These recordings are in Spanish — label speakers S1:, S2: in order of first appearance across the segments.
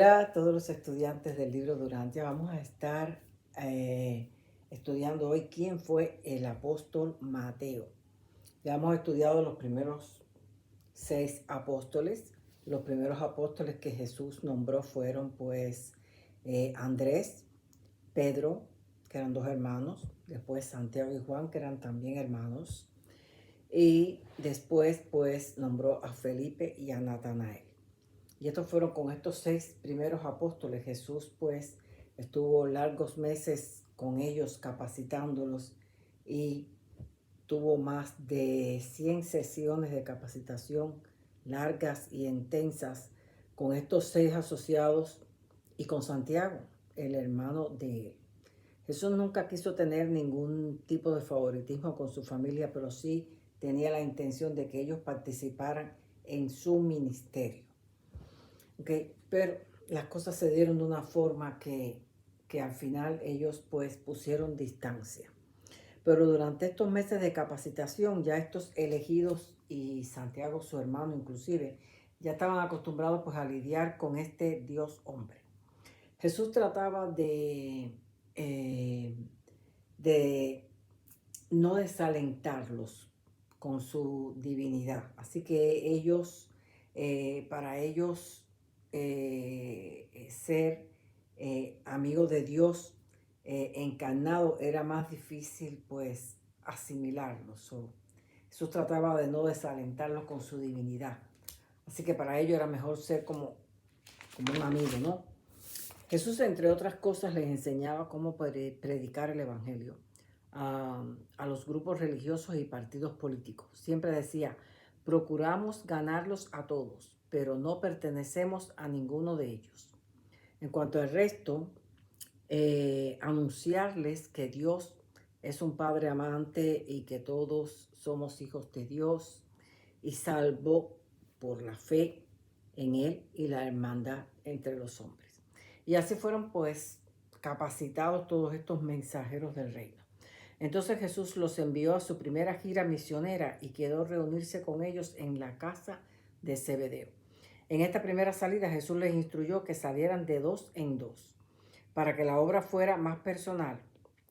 S1: Hola a todos los estudiantes del libro Durantia. Vamos a estar estudiando hoy quién fue el apóstol Mateo. Ya hemos estudiado los primeros 6 apóstoles. Los primeros apóstoles que Jesús nombró fueron Andrés, Pedro, que eran 2 hermanos, después Santiago y Juan, que eran también hermanos, y después nombró a Felipe y a Natanael. Y estos fueron con estos 6 primeros apóstoles. Jesús estuvo largos meses con ellos capacitándolos y tuvo más de 100 sesiones de capacitación largas y intensas con estos 6 asociados y con Santiago, el hermano de él. Jesús nunca quiso tener ningún tipo de favoritismo con su familia, pero sí tenía la intención de que ellos participaran en su ministerio. Okay, pero las cosas se dieron de una forma que al final ellos pusieron distancia. Pero durante estos meses de capacitación, ya estos elegidos y Santiago, su hermano inclusive, ya estaban acostumbrados a lidiar con este Dios hombre. Jesús trataba de no desalentarlos con su divinidad. Así que para ellos, ser amigos de Dios encarnado era más difícil asimilarlos. Jesús trataba de no desalentarlos con su divinidad. Así que para ellos era mejor ser como un amigo, ¿no? Jesús, entre otras cosas, les enseñaba cómo predicar el evangelio a los grupos religiosos y partidos políticos. Siempre decía: procuramos ganarlos a todos, pero no pertenecemos a ninguno de ellos. En cuanto al resto, anunciarles que Dios es un Padre amante y que todos somos hijos de Dios y salvo por la fe en Él y la hermandad entre los hombres. Y así fueron capacitados todos estos mensajeros del reino. Entonces Jesús los envió a su primera gira misionera y quedó reunirse con ellos en la casa de Zebedeo. En esta primera salida Jesús les instruyó que salieran de 2 en 2 para que la obra fuera más personal,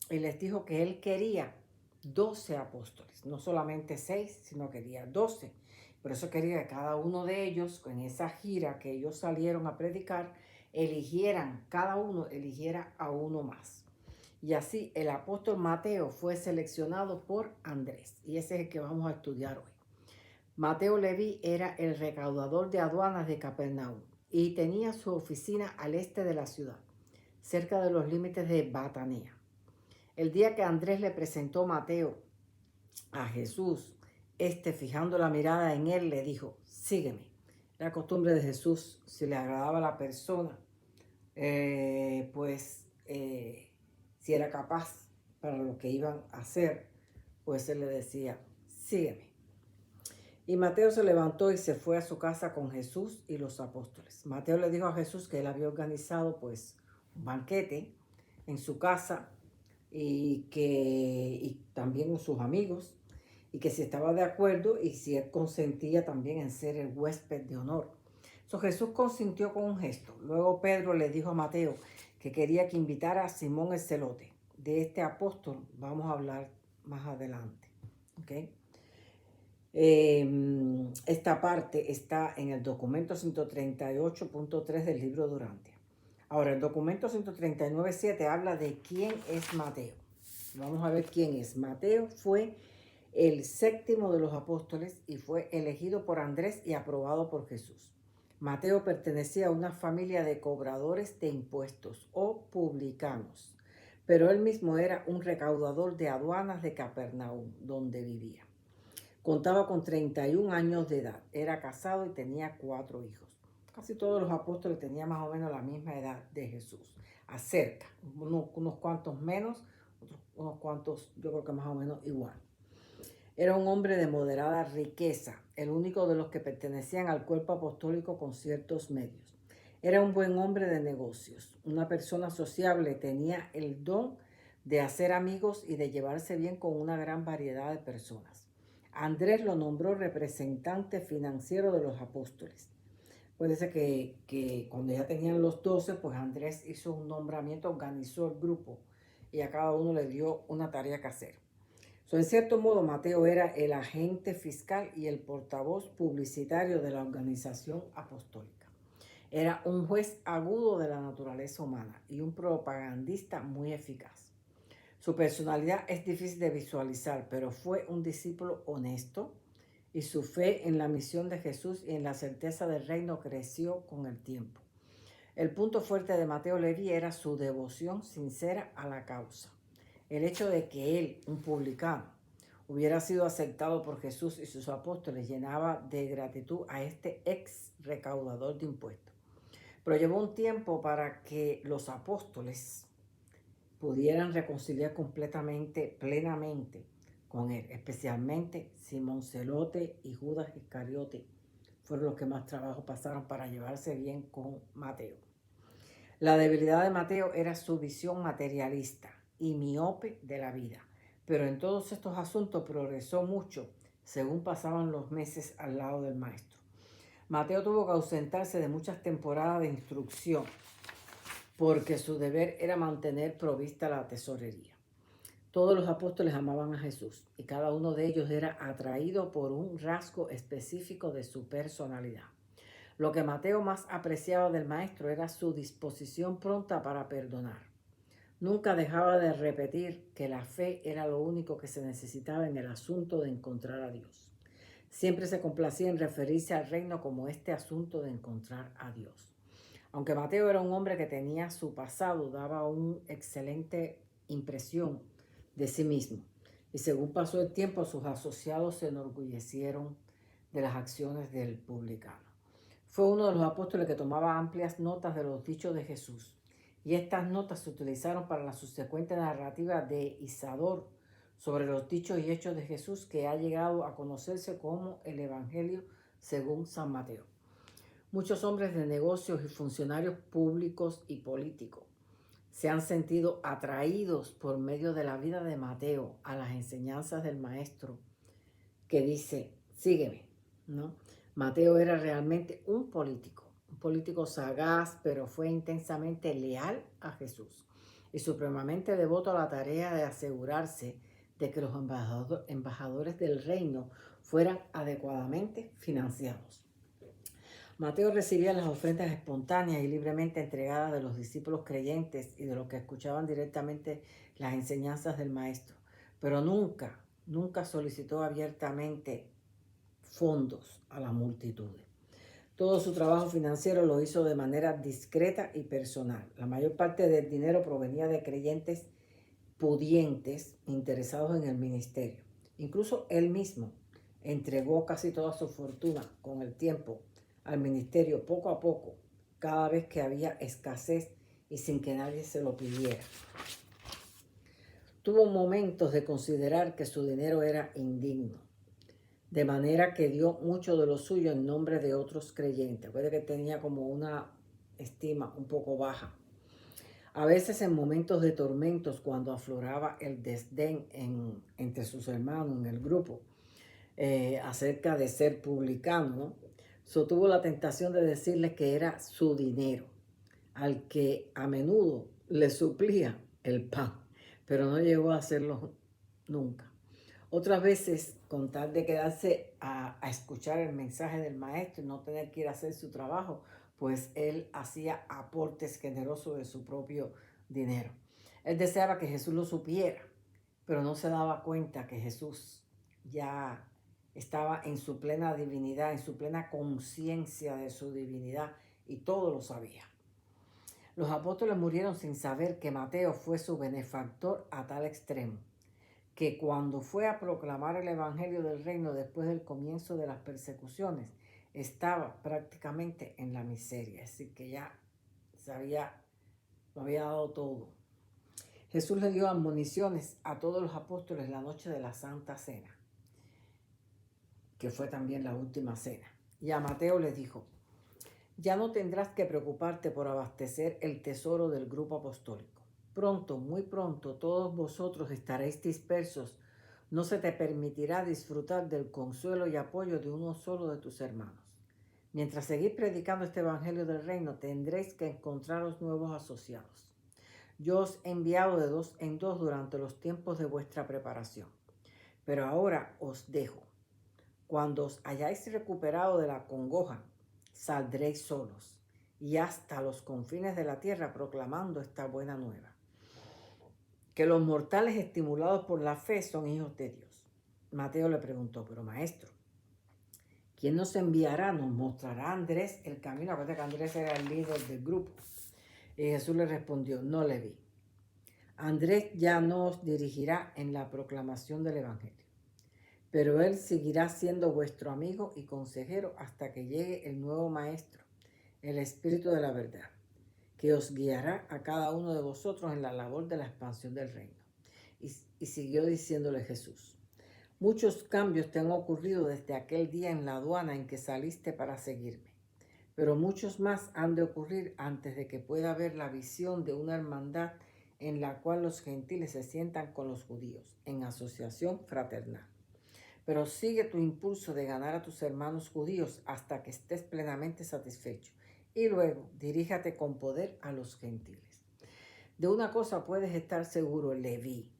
S1: y les dijo que él quería 12 apóstoles, no solamente 6, sino quería 12. Por eso quería que cada uno de ellos, en esa gira que ellos salieron a predicar, cada uno eligiera a uno más. Y así el apóstol Mateo fue seleccionado por Andrés, y ese es el que vamos a estudiar hoy. Mateo Leví era el recaudador de aduanas de Capernaum y tenía su oficina al este de la ciudad, cerca de los límites de Batanía. El día que Andrés le presentó Mateo a Jesús, fijando la mirada en él, le dijo: sígueme. La costumbre de Jesús, si le agradaba a la persona, si era capaz para lo que iban a hacer, él le decía: sígueme. Y Mateo se levantó y se fue a su casa con Jesús y los apóstoles. Mateo le dijo a Jesús que él había organizado un banquete en su casa y también con sus amigos, y que si estaba de acuerdo y si él consentía también en ser el huésped de honor. Jesús consintió con un gesto. Luego Pedro le dijo a Mateo que quería que invitara a Simón el celote. De este apóstol vamos a hablar más adelante. ¿Okay? Esta parte está en el documento 138.3 del libro Durantia. Ahora, el documento 139.7 habla de quién es Mateo. Vamos a ver quién es. Mateo fue el 7º de los apóstoles y fue elegido por Andrés y aprobado por Jesús. Mateo pertenecía a una familia de cobradores de impuestos o publicanos, pero él mismo era un recaudador de aduanas de Capernaum, donde vivía. Contaba con 31 años de edad, era casado y tenía 4 hijos. Casi todos los apóstoles tenían más o menos la misma edad de Jesús, acerca, unos cuantos menos, unos cuantos yo creo que más o menos igual. Era un hombre de moderada riqueza, el único de los que pertenecían al cuerpo apostólico con ciertos medios. Era un buen hombre de negocios, una persona sociable, tenía el don de hacer amigos y de llevarse bien con una gran variedad de personas. Andrés lo nombró representante financiero de los apóstoles. Acuérdense que cuando ya tenían los 12, pues Andrés hizo un nombramiento, organizó el grupo y a cada uno le dio una tarea que hacer. En cierto modo, Mateo era el agente fiscal y el portavoz publicitario de la organización apostólica. Era un juez agudo de la naturaleza humana y un propagandista muy eficaz. Su personalidad es difícil de visualizar, pero fue un discípulo honesto y su fe en la misión de Jesús y en la certeza del reino creció con el tiempo. El punto fuerte de Mateo Leví era su devoción sincera a la causa. El hecho de que él, un publicano, hubiera sido aceptado por Jesús y sus apóstoles llenaba de gratitud a este ex recaudador de impuestos. Pero llevó un tiempo para que los apóstoles pudieran reconciliar completamente, plenamente con él, especialmente Simón Zelote y Judas Iscariote fueron los que más trabajo pasaron para llevarse bien con Mateo. La debilidad de Mateo era su visión materialista y miope de la vida, pero en todos estos asuntos progresó mucho según pasaban los meses al lado del maestro. Mateo tuvo que ausentarse de muchas temporadas de instrucción porque su deber era mantener provista la tesorería. Todos los apóstoles amaban a Jesús y cada uno de ellos era atraído por un rasgo específico de su personalidad. Lo que Mateo más apreciaba del maestro era su disposición pronta para perdonar. Nunca dejaba de repetir que la fe era lo único que se necesitaba en el asunto de encontrar a Dios. Siempre se complacía en referirse al reino como este asunto de encontrar a Dios. Aunque Mateo era un hombre que tenía su pasado, daba una excelente impresión de sí mismo. Y según pasó el tiempo, sus asociados se enorgullecieron de las acciones del publicano. Fue uno de los apóstoles que tomaba amplias notas de los dichos de Jesús. Y estas notas se utilizaron para la subsecuente narrativa de Isador sobre los dichos y hechos de Jesús, que ha llegado a conocerse como el Evangelio según San Mateo. Muchos hombres de negocios y funcionarios públicos y políticos se han sentido atraídos por medio de la vida de Mateo a las enseñanzas del maestro que dice, sígueme, ¿no? Mateo era realmente un político sagaz, pero fue intensamente leal a Jesús y supremamente devoto a la tarea de asegurarse de que los embajadores del reino fueran adecuadamente financiados. Mateo recibía las ofrendas espontáneas y libremente entregadas de los discípulos creyentes y de los que escuchaban directamente las enseñanzas del maestro, pero nunca solicitó abiertamente fondos a las multitudes. Todo su trabajo financiero lo hizo de manera discreta y personal. La mayor parte del dinero provenía de creyentes pudientes interesados en el ministerio. Incluso él mismo entregó casi toda su fortuna con el tiempo al ministerio poco a poco, cada vez que había escasez y sin que nadie se lo pidiera. Tuvo momentos de considerar que su dinero era indigno, de manera que dio mucho de lo suyo en nombre de otros creyentes. Puede que tenía como una estima un poco baja. A veces en momentos de tormentos, cuando afloraba el desdén entre sus hermanos en el grupo acerca de ser publicano, ¿no? Tuvo la tentación de decirles que era su dinero, al que a menudo le suplía el pan, pero no llegó a hacerlo nunca. Otras veces, con tal de quedarse a escuchar el mensaje del maestro y no tener que ir a hacer su trabajo, pues él hacía aportes generosos de su propio dinero. Él deseaba que Jesús lo supiera, pero no se daba cuenta que Jesús ya estaba en su plena divinidad, en su plena conciencia de su divinidad, y todo lo sabía. Los apóstoles murieron sin saber que Mateo fue su benefactor a tal extremo, que cuando fue a proclamar el Evangelio del Reino después del comienzo de las persecuciones, estaba prácticamente en la miseria, es decir, que ya lo había dado todo. Jesús le dio admoniciones a todos los apóstoles la noche de la Santa Cena, que fue también la última cena. Y a Mateo le dijo, ya no tendrás que preocuparte por abastecer el tesoro del grupo apostólico. Pronto, muy pronto, todos vosotros estaréis dispersos. No se te permitirá disfrutar del consuelo y apoyo de uno solo de tus hermanos. Mientras seguís predicando este evangelio del reino, tendréis que encontraros nuevos asociados. Yo os he enviado de 2 en 2 durante los tiempos de vuestra preparación. Pero ahora os dejo. Cuando os hayáis recuperado de la congoja, saldréis solos y hasta los confines de la tierra proclamando esta buena nueva. Que los mortales estimulados por la fe son hijos de Dios. Mateo le preguntó, pero maestro, ¿quién nos enviará? ¿Nos mostrará Andrés el camino? Acuérdate que Andrés era el líder del grupo. Y Jesús le respondió, no, Leví. Andrés ya no os dirigirá en la proclamación del evangelio, pero él seguirá siendo vuestro amigo y consejero hasta que llegue el nuevo maestro, el Espíritu de la verdad, que os guiará a cada uno de vosotros en la labor de la expansión del reino. Y siguió diciéndole Jesús, muchos cambios te han ocurrido desde aquel día en la aduana en que saliste para seguirme, pero muchos más han de ocurrir antes de que pueda haber la visión de una hermandad en la cual los gentiles se sientan con los judíos en asociación fraternal. Pero sigue tu impulso de ganar a tus hermanos judíos hasta que estés plenamente satisfecho y luego diríjate con poder a los gentiles. De una cosa puedes estar seguro, Leví.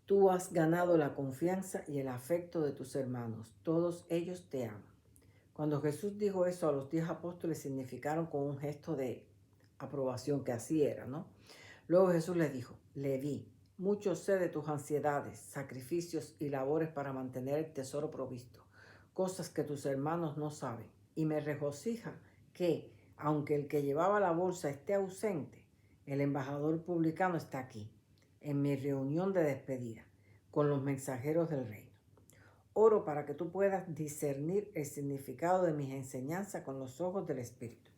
S1: Tú has ganado la confianza y el afecto de tus hermanos. Todos ellos te aman. Cuando Jesús dijo eso a los 10 apóstoles, significaron con un gesto de aprobación que así era, ¿no? Luego Jesús les dijo, Leví, mucho sé de tus ansiedades, sacrificios y labores para mantener el tesoro provisto, cosas que tus hermanos no saben. Y me regocija que, aunque el que llevaba la bolsa esté ausente, el embajador publicano está aquí, en mi reunión de despedida, con los mensajeros del reino. Oro para que tú puedas discernir el significado de mis enseñanzas con los ojos del Espíritu.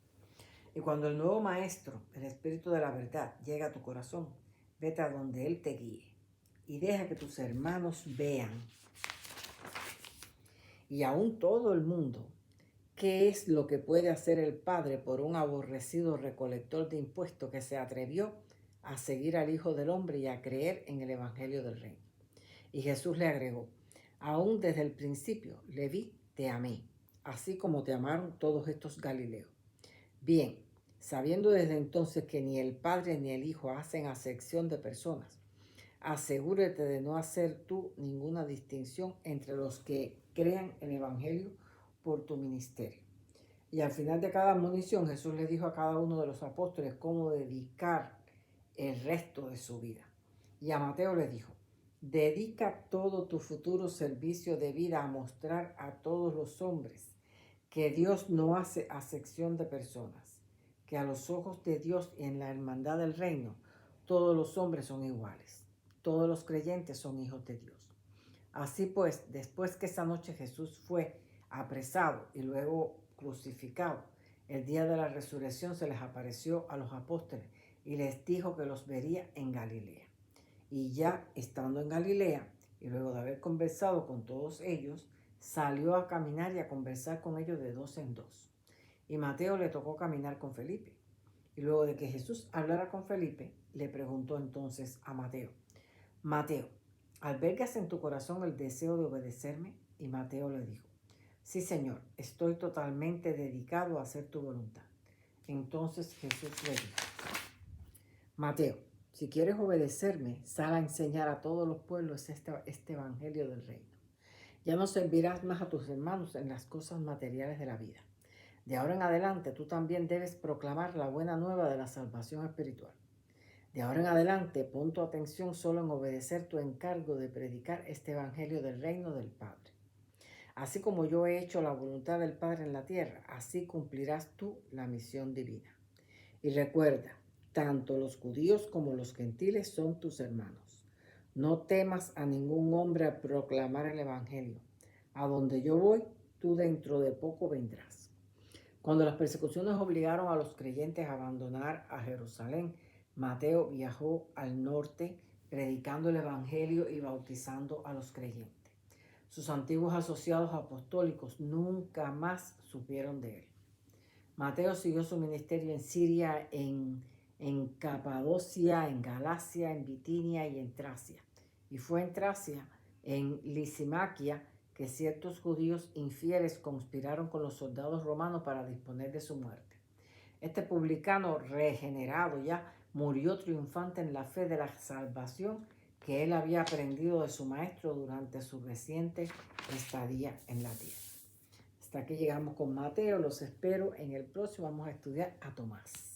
S1: Y cuando el nuevo Maestro, el Espíritu de la verdad, llega a tu corazón, vete a donde Él te guíe y deja que tus hermanos vean, y aún todo el mundo, qué es lo que puede hacer el Padre por un aborrecido recolector de impuestos que se atrevió a seguir al Hijo del Hombre y a creer en el Evangelio del Reino. Y Jesús le agregó, aún desde el principio, Leví, te amé, así como te amaron todos estos Galileos. Bien, sabiendo desde entonces que ni el Padre ni el Hijo hacen acepción de personas, asegúrate de no hacer tú ninguna distinción entre los que crean el Evangelio por tu ministerio. Y al final de cada admonición, Jesús le dijo a cada uno de los apóstoles cómo dedicar el resto de su vida. Y a Mateo le dijo, dedica todo tu futuro servicio de vida a mostrar a todos los hombres que Dios no hace acepción de personas, que a los ojos de Dios y en la hermandad del reino, todos los hombres son iguales, todos los creyentes son hijos de Dios. Así pues, después que esa noche Jesús fue apresado y luego crucificado, el día de la resurrección se les apareció a los apóstoles y les dijo que los vería en Galilea. Y ya estando en Galilea, y luego de haber conversado con todos ellos, salió a caminar y a conversar con ellos de 2 en 2. Y Mateo le tocó caminar con Felipe. Y luego de que Jesús hablara con Felipe, le preguntó entonces a Mateo, Mateo, ¿albergas en tu corazón el deseo de obedecerme? Y Mateo le dijo, sí, Señor, estoy totalmente dedicado a hacer tu voluntad. Entonces Jesús le dijo, Mateo, si quieres obedecerme, sal a enseñar a todos los pueblos este evangelio del reino. Ya no servirás más a tus hermanos en las cosas materiales de la vida. De ahora en adelante, tú también debes proclamar la buena nueva de la salvación espiritual. De ahora en adelante, pon tu atención solo en obedecer tu encargo de predicar este evangelio del reino del Padre. Así como yo he hecho la voluntad del Padre en la tierra, así cumplirás tú la misión divina. Y recuerda, tanto los judíos como los gentiles son tus hermanos. No temas a ningún hombre a proclamar el evangelio. A donde yo voy, tú dentro de poco vendrás. Cuando las persecuciones obligaron a los creyentes a abandonar a Jerusalén, Mateo viajó al norte predicando el evangelio y bautizando a los creyentes. Sus antiguos asociados apostólicos nunca más supieron de él. Mateo siguió su ministerio en Siria, en Capadocia, en Galacia, en Bitinia y en Tracia. Y fue en Tracia, en Lisimaquia, que ciertos judíos infieles conspiraron con los soldados romanos para disponer de su muerte. Este publicano regenerado ya murió triunfante en la fe de la salvación que él había aprendido de su maestro durante su reciente estadía en la tierra. Hasta aquí llegamos con Mateo. Los espero en el próximo. Vamos a estudiar a Tomás.